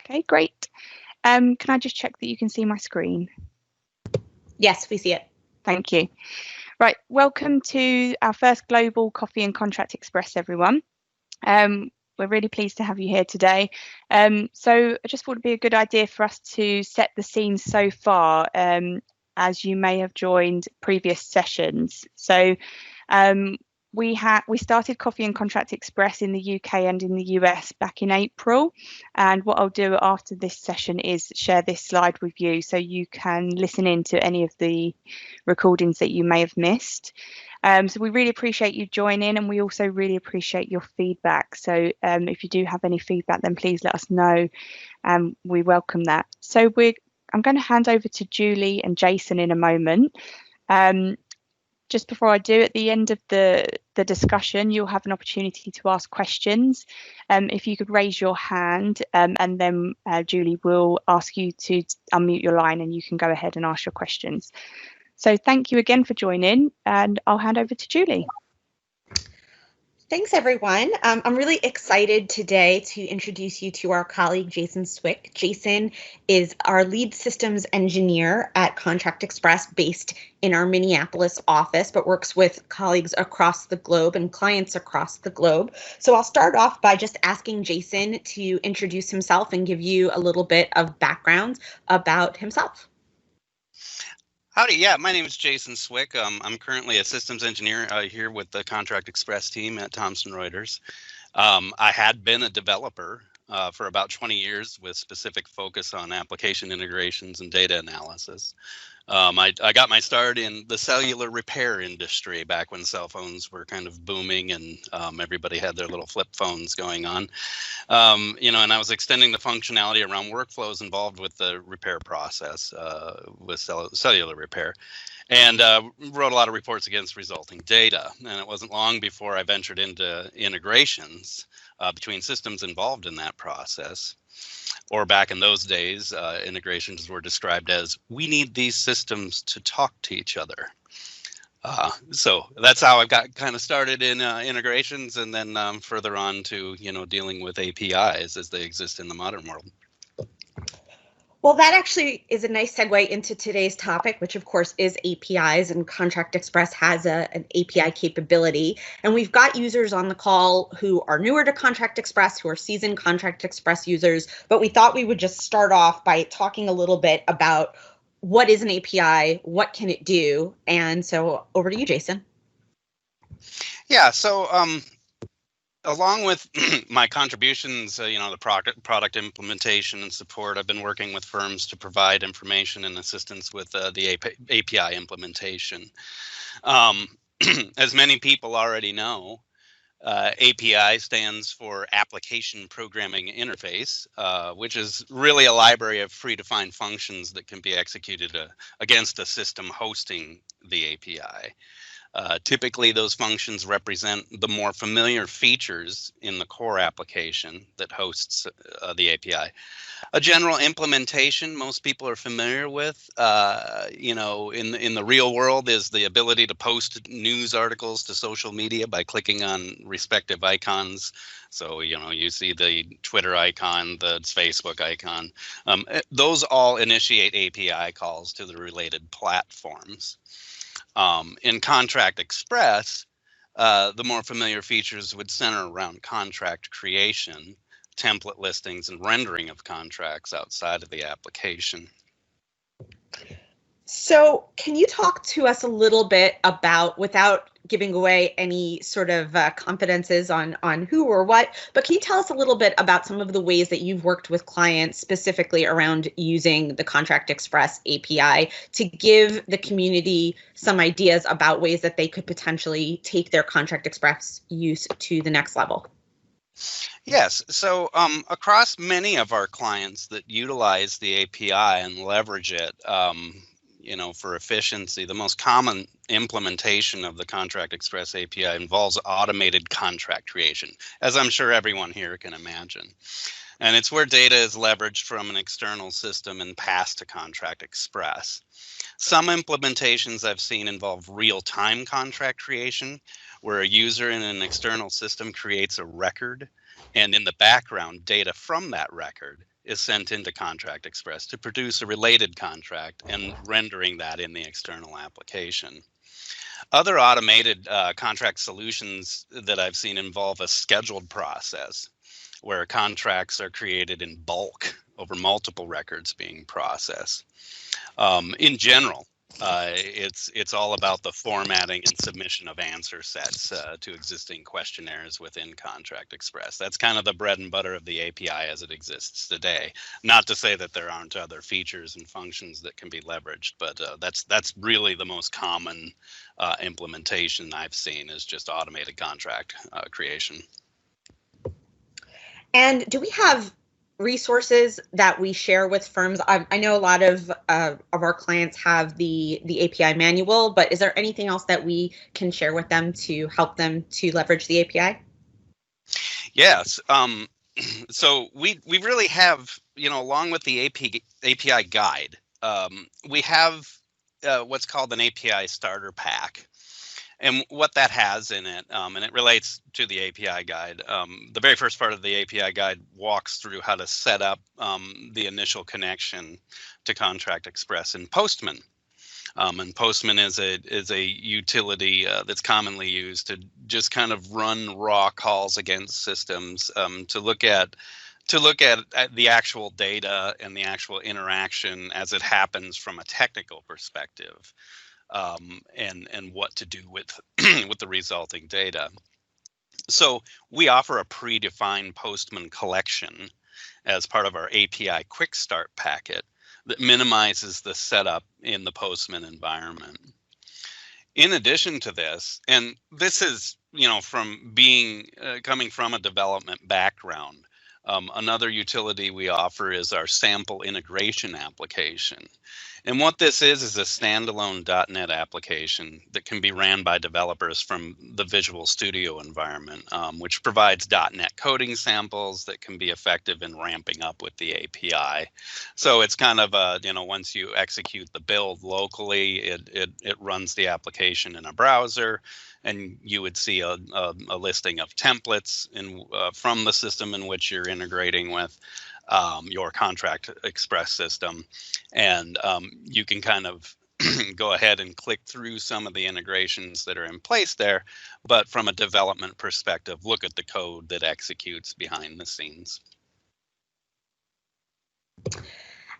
Okay, great. Can I just check that you can see my screen? Yes, we see it. Thank you. Right, welcome to our first Global Coffee and Contract Express, everyone. We're really pleased to have you here today. So I just thought it'd be a good idea for us to set the scene so far, as you may have joined previous sessions. So we started Coffee and Contract Express in the UK and in the US back in April. And what I'll do after this session is share this slide with you so you can listen in to any of the recordings that you may have missed. So we really appreciate you joining, and we also really appreciate your feedback. So if you do have any feedback, then please let us know. We welcome that. So I'm going to hand over to Julie and Jason in a moment. Just before I do, at the end of the discussion, you'll have an opportunity to ask questions. If you could raise your hand, and then Julie will ask you to unmute your line and you can go ahead and ask your questions. So thank you again for joining, and I'll hand over to Julie. Thanks, everyone. I'm really excited today to introduce you to our colleague, Jason Swick. Jason is our lead systems engineer at Contract Express, based in our Minneapolis office, but works with colleagues across the globe and clients across the globe. So I'll start off by just asking Jason to introduce himself and give you a little bit of background about himself. Howdy, yeah, my name is Jason Swick. I'm currently a systems engineer here with the Contract Express team at Thomson Reuters. I had been a developer for about 20 years with specific focus on application integrations and data analysis. I got my start in the cellular repair industry back when cell phones were kind of booming and everybody had their little flip phones going on. And I was extending the functionality around workflows involved with the repair process with cellular repair, and wrote a lot of reports against resulting data. And it wasn't long before I ventured into integrations between systems involved in that process. Or back in those days, integrations were described as, we need these systems to talk to each other. So that's how I got kind of started in integrations, and then further on to, dealing with APIs as they exist in the modern world. Well, that actually is a nice segue into today's topic, which of course is APIs, and Contract Express has an API capability. And we've got users on the call who are newer to Contract Express, who are seasoned Contract Express users, but we thought we would just start off by talking a little bit about what is an API, what can it do? And so over to you, Jason. Yeah, so along with my contributions, the product implementation and support, I've been working with firms to provide information and assistance with the API implementation. As many people already know, API stands for Application Programming Interface, which is really a library of predefined functions that can be executed against a system hosting the API. Typically, those functions represent the more familiar features in the core application that hosts the API. A general implementation most people are familiar with, in the real world, is the ability to post news articles to social media by clicking on respective icons. So, you see the Twitter icon, the Facebook icon. Those all initiate API calls to the related platforms. In Contract Express, the more familiar features would center around contract creation, template listings, and rendering of contracts outside of the application. So can you talk to us a little bit about, without giving away any sort of confidences on who or what, but can you tell us a little bit about some of the ways that you've worked with clients specifically around using the Contract Express API to give the community some ideas about ways that they could potentially take their Contract Express use to the next level? Yes, so across many of our clients that utilize the API and leverage it, for efficiency, the most common implementation of the Contract Express API involves automated contract creation, as I'm sure everyone here can imagine. And it's where data is leveraged from an external system and passed to Contract Express. Some implementations I've seen involve real-time contract creation, where a user in an external system creates a record And in the background, data from that record is sent into Contract Express to produce a related contract and rendering that in the external application. Other automated contract solutions that I've seen involve a scheduled process where contracts are created in bulk over multiple records being processed. In general, it's all about the formatting and submission of answer sets to existing questionnaires within Contract Express. That's kind of the bread and butter of the API as it exists today. Not to say that there aren't other features and functions that can be leveraged, but that's really the most common implementation I've seen is just automated contract creation. And do we have resources that we share with firms? I know a lot of our clients have the API manual, but is there anything else that we can share with them to help them to leverage the API? Yes. So we really have, along with the API guide, we have what's called an API starter pack. And what that has in it, and it relates to the API guide, the very first part of the API guide walks through how to set up the initial connection to Contract Express in Postman. And Postman is a utility that's commonly used to just kind of run raw calls against systems to look at the actual data and the actual interaction as it happens from a technical perspective. And what to do with with the resulting data. So we offer a predefined Postman collection as part of our API Quick Start packet that minimizes the setup in the Postman environment. In addition to this, and this is from coming from a development background, another utility we offer is our sample integration application. And what this is a standalone .NET application that can be ran by developers from the Visual Studio environment, which provides .NET coding samples that can be effective in ramping up with the API. So it's kind of once you execute the build locally, it runs the application in a browser, and you would see a listing of templates from the system in which you're integrating with your Contract Express system. And you can kind of go ahead and click through some of the integrations that are in place there. But from a development perspective, look at the code that executes behind the scenes.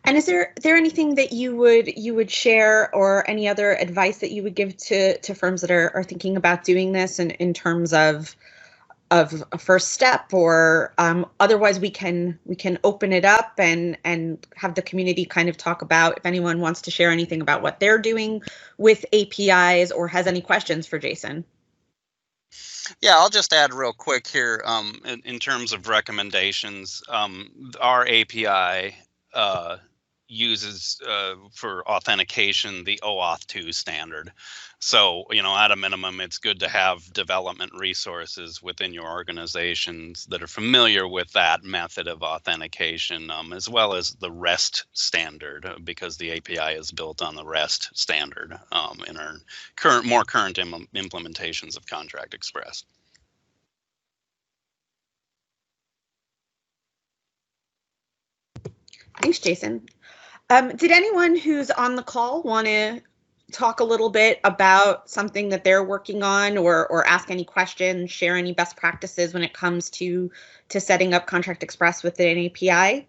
And is there anything that you would share, or any other advice that you would give to firms that are thinking about doing this in terms of a first step, or otherwise we can open it up and have the community kind of talk about if anyone wants to share anything about what they're doing with APIs or has any questions for Jason? Yeah, I'll just add real quick here in terms of recommendations. Our API uses for authentication the OAuth 2 standard. So, at a minimum, it's good to have development resources within your organizations that are familiar with that method of authentication, as well as the REST standard, because the API is built on the REST standard in our more current implementations of Contract Express. Thanks, Jason. Did anyone who's on the call want to talk a little bit about something that they're working on, or ask any questions, share any best practices when it comes to setting up Contract Express with an API?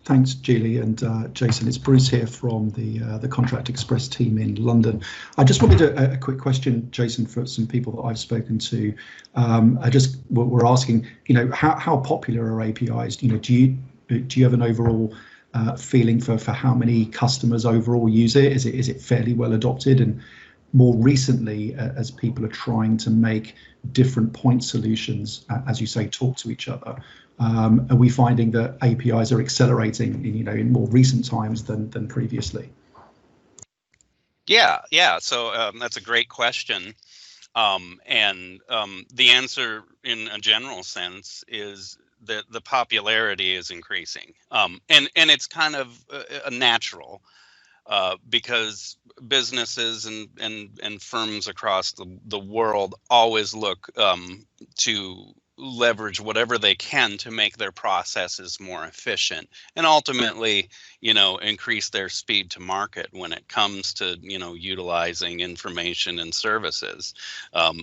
Thanks, Julie and Jason. It's Bruce here from the Contract Express team in London. I just wanted a quick question, Jason, for some people that I've spoken to. We're asking, how popular are APIs? Do you have an overall feeling for how many customers overall use it? Is it fairly well adopted? And more recently, as people are trying to make different point solutions, as you say, talk to each other, are we finding that APIs are accelerating in more recent times than previously? Yeah. So that's a great question. And the answer in a general sense is that the popularity is increasing. And it's kind of a natural. because businesses and firms across the world always look to leverage whatever they can to make their processes more efficient and ultimately, increase their speed to market when it comes to, utilizing information and services.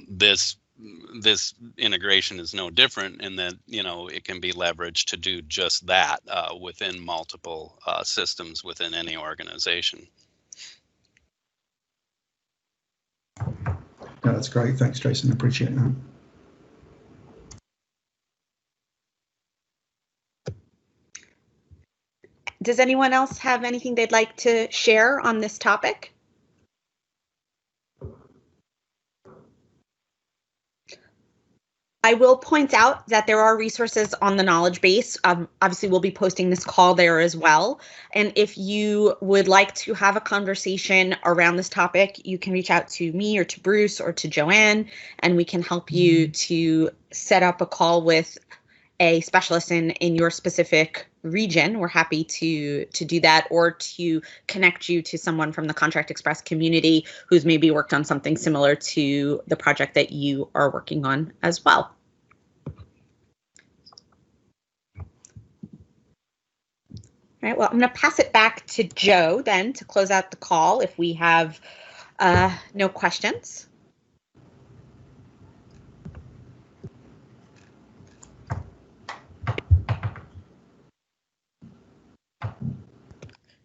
This integration is no different in that, it can be leveraged to do just that within multiple systems within any organization. No, that's great. Thanks, Jason. Appreciate that. Does anyone else have anything they'd like to share on this topic? I will point out that there are resources on the knowledge base. Obviously, we'll be posting this call there as well. And if you would like to have a conversation around this topic, you can reach out to me or to Bruce or to Joanne, and we can help you to set up a call with a specialist in your specific region. We're happy to do that, or to connect you to someone from the Contract Express community who's maybe worked on something similar to the project that you are working on as well. All right, well, I'm going to pass it back to Joe then to close out the call if we have no questions.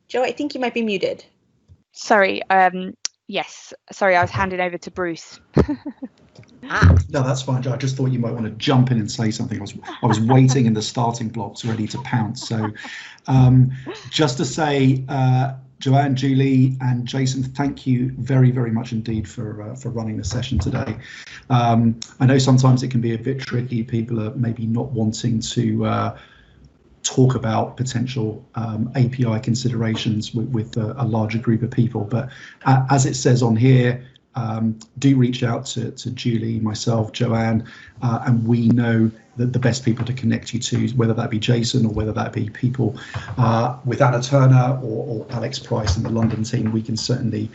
Joe, I think you might be muted. Sorry. Yes. Sorry, I was handing over to Bruce. No, that's fine, Joe. I just thought you might want to jump in and say something. I was waiting in the starting blocks, ready to pounce. So, just to say, Joanne, Julie, and Jason, thank you very, very much indeed for running the session today. I know sometimes it can be a bit tricky. People are maybe not wanting to talk about potential API considerations with a larger group of people, but as it says on here, do reach out to Julie, myself, Joanne, and we know that the best people to connect you to, whether that be Jason or whether that be people with Anna Turner or Alex Price and the London team, we can certainly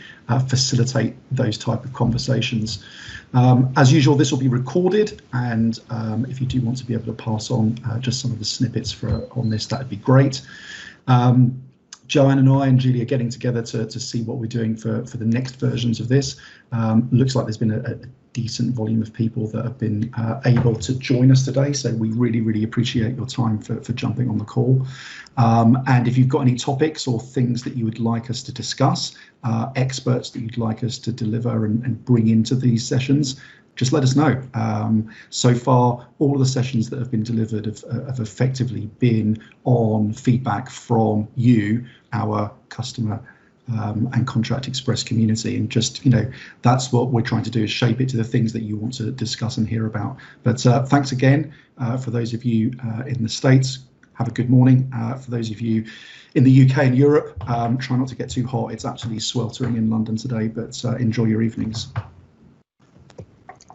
facilitate those type of conversations. As usual, this will be recorded, and if you do want to be able to pass on just some of the snippets on this, that would be great. Joanne and I and Julie are getting together to see what we're doing for the next versions of this. Looks like there's been a decent volume of people that have been able to join us today, so we really, really appreciate your time for jumping on the call. And if you've got any topics or things that you would like us to discuss, experts that you'd like us to deliver and bring into these sessions, just let us know. So far, all of the sessions that have been delivered have effectively been on feedback from you, our customer and Contract Express community, and just, that's what we're trying to do, is shape it to the things that you want to discuss and hear about. But thanks again for those of you in the States. Have a good morning. For those of you in the UK and Europe, try not to get too hot. It's absolutely sweltering in London today, but enjoy your evenings.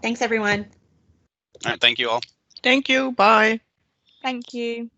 Thanks, everyone. All right, thank you all. Thank you. Bye. Thank you.